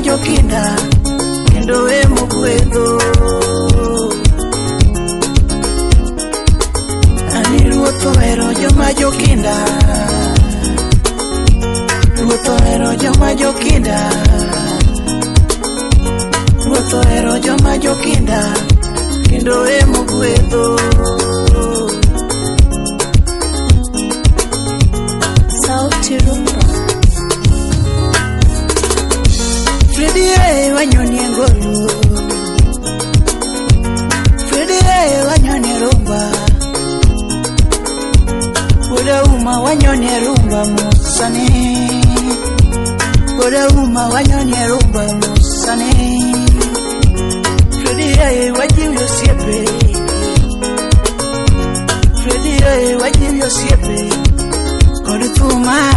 jokinda kendo emo gwedho. Ani ruoth ohero joma jokinda, ruoth ohero joma jokinda, ruoth ohero joma jokinda kendo emo gwedho. Sauti Rumba. Freddy wanyoni ngolu, Freddy wanyoni rumba, Boda uma wanyoni rumba musane, Boda uma wanyoni rumba musane. Freddy wajivyo siepe, Freddy wajivyo siepe kodutuma.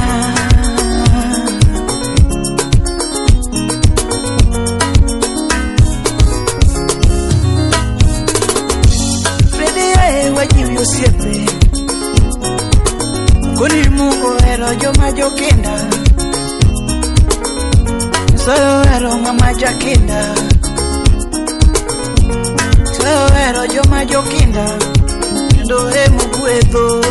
Wajivyo siepe koni Mungu hero joma jokinda, Soyo hero ngama jakinda, Soyo hero joma jokinda kendo emo gwedho,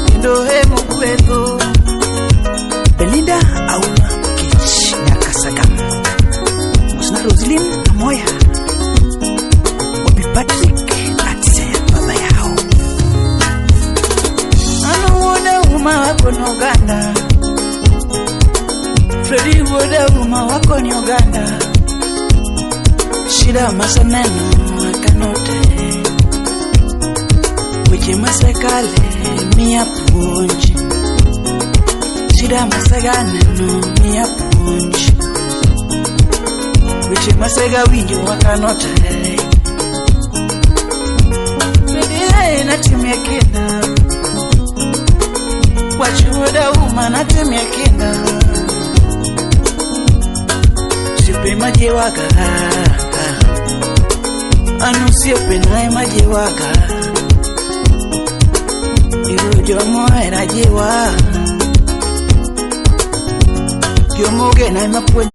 kendo emo gwedho. Belinda Auma Kich Nakasagam Musna Roslyn Amoya Patrick Atse baba yao. Ano woda uma wako ni Uganda, Freddy woda uma wako ni Uganda. Shida masaneno akanote, Wiki masekale miya punji, Shida maseganeno miya punji, Wiki masega winjo wakanote. Natumia kinda wachuoda uma natumia kinda sipe majewaga anusipe nae majewaga irujomo era jewa yomoge nae mapuenja